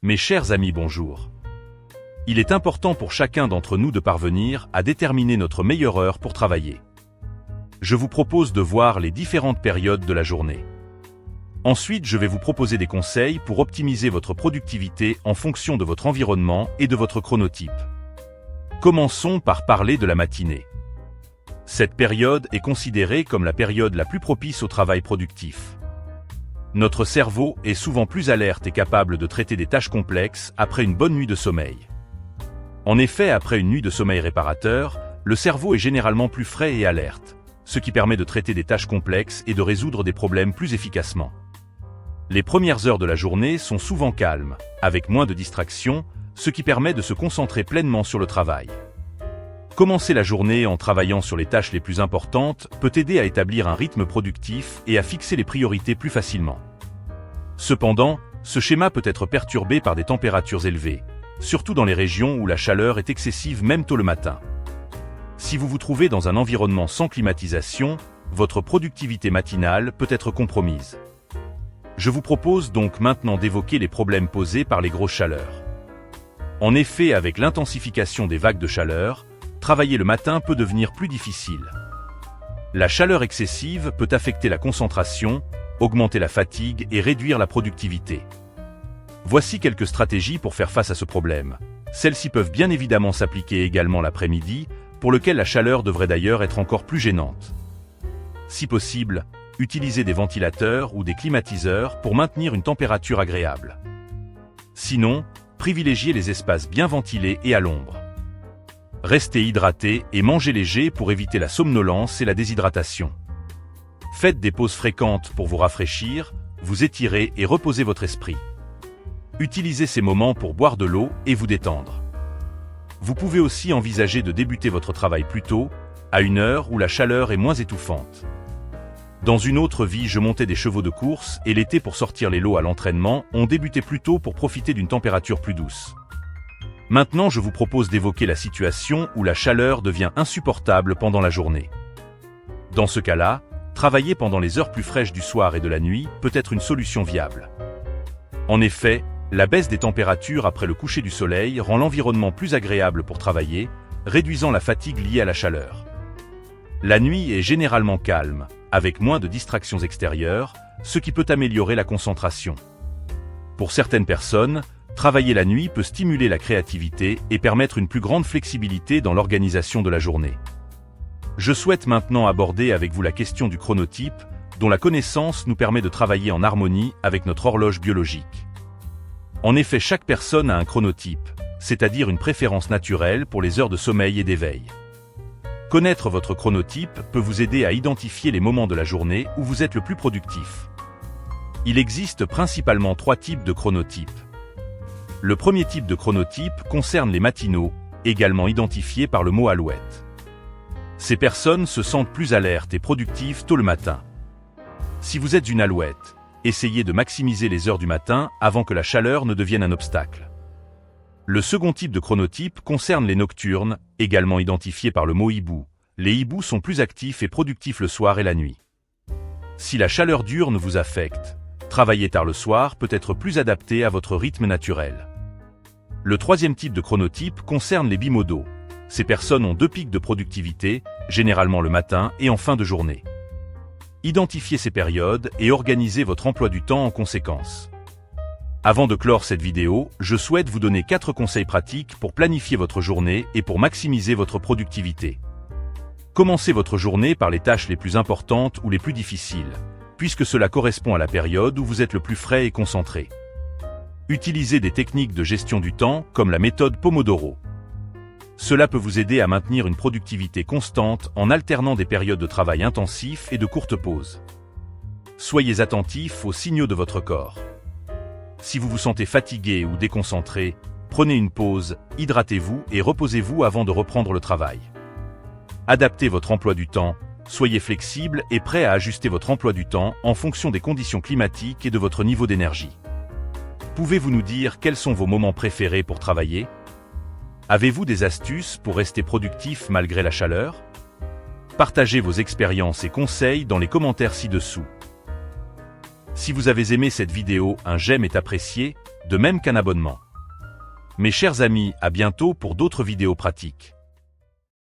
Mes chers amis, bonjour. Il est important pour chacun d'entre nous de parvenir à déterminer notre meilleure heure pour travailler. Je vous propose de voir les différentes périodes de la journée. Ensuite, je vais vous proposer des conseils pour optimiser votre productivité en fonction de votre environnement et de votre chronotype. Commençons par parler de la matinée. Cette période est considérée comme la période la plus propice au travail productif. Notre cerveau est souvent plus alerte et capable de traiter des tâches complexes après une bonne nuit de sommeil. En effet, après une nuit de sommeil réparateur, le cerveau est généralement plus frais et alerte, ce qui permet de traiter des tâches complexes et de résoudre des problèmes plus efficacement. Les premières heures de la journée sont souvent calmes, avec moins de distractions, ce qui permet de se concentrer pleinement sur le travail. Commencer la journée en travaillant sur les tâches les plus importantes peut aider à établir un rythme productif et à fixer les priorités plus facilement. Cependant, ce schéma peut être perturbé par des températures élevées, surtout dans les régions où la chaleur est excessive même tôt le matin. Si vous vous trouvez dans un environnement sans climatisation, votre productivité matinale peut être compromise. Je vous propose donc maintenant d'évoquer les problèmes posés par les grosses chaleurs. En effet, avec l'intensification des vagues de chaleur, travailler le matin peut devenir plus difficile. La chaleur excessive peut affecter la concentration, augmenter la fatigue et réduire la productivité. Voici quelques stratégies pour faire face à ce problème. Celles-ci peuvent bien évidemment s'appliquer également l'après-midi, pour lequel la chaleur devrait d'ailleurs être encore plus gênante. Si possible, utilisez des ventilateurs ou des climatiseurs pour maintenir une température agréable. Sinon, privilégiez les espaces bien ventilés et à l'ombre. Restez hydraté et mangez léger pour éviter la somnolence et la déshydratation. Faites des pauses fréquentes pour vous rafraîchir, vous étirer et reposer votre esprit. Utilisez ces moments pour boire de l'eau et vous détendre. Vous pouvez aussi envisager de débuter votre travail plus tôt, à une heure où la chaleur est moins étouffante. Dans une autre vie, je montais des chevaux de course et l'été pour sortir les lots à l'entraînement, on débutait plus tôt pour profiter d'une température plus douce. Maintenant, je vous propose d'évoquer la situation où la chaleur devient insupportable pendant la journée. Dans ce cas-là, travailler pendant les heures plus fraîches du soir et de la nuit peut être une solution viable. En effet, la baisse des températures après le coucher du soleil rend l'environnement plus agréable pour travailler, réduisant la fatigue liée à la chaleur. La nuit est généralement calme, avec moins de distractions extérieures, ce qui peut améliorer la concentration. Pour certaines personnes, travailler la nuit peut stimuler la créativité et permettre une plus grande flexibilité dans l'organisation de la journée. Je souhaite maintenant aborder avec vous la question du chronotype, dont la connaissance nous permet de travailler en harmonie avec notre horloge biologique. En effet, chaque personne a un chronotype, c'est-à-dire une préférence naturelle pour les heures de sommeil et d'éveil. Connaître votre chronotype peut vous aider à identifier les moments de la journée où vous êtes le plus productif. Il existe principalement 3 types de chronotypes. Le premier type de chronotype concerne les matinaux, également identifiés par le mot alouette. Ces personnes se sentent plus alertes et productives tôt le matin. Si vous êtes une alouette, essayez de maximiser les heures du matin avant que la chaleur ne devienne un obstacle. Le second type de chronotype concerne les nocturnes, également identifiés par le mot hibou. Les hiboux sont plus actifs et productifs le soir et la nuit. Si la chaleur diurne vous affecte, travailler tard le soir peut être plus adapté à votre rythme naturel. Le troisième type de chronotype concerne les bimodaux. Ces personnes ont 2 pics de productivité, généralement le matin et en fin de journée. Identifiez ces périodes et organisez votre emploi du temps en conséquence. Avant de clore cette vidéo, je souhaite vous donner 4 conseils pratiques pour planifier votre journée et pour maximiser votre productivité. Commencez votre journée par les tâches les plus importantes ou les plus difficiles, puisque cela correspond à la période où vous êtes le plus frais et concentré. Utilisez des techniques de gestion du temps comme la méthode Pomodoro. Cela peut vous aider à maintenir une productivité constante en alternant des périodes de travail intensif et de courtes pauses. Soyez attentif aux signaux de votre corps. Si vous vous sentez fatigué ou déconcentré, prenez une pause, hydratez-vous et reposez-vous avant de reprendre le travail. Adaptez votre emploi du temps, soyez flexible et prêt à ajuster votre emploi du temps en fonction des conditions climatiques et de votre niveau d'énergie. Pouvez-vous nous dire quels sont vos moments préférés pour travailler ? Avez-vous des astuces pour rester productif malgré la chaleur ? Partagez vos expériences et conseils dans les commentaires ci-dessous. Si vous avez aimé cette vidéo, un j'aime est apprécié, de même qu'un abonnement. Mes chers amis, à bientôt pour d'autres vidéos pratiques.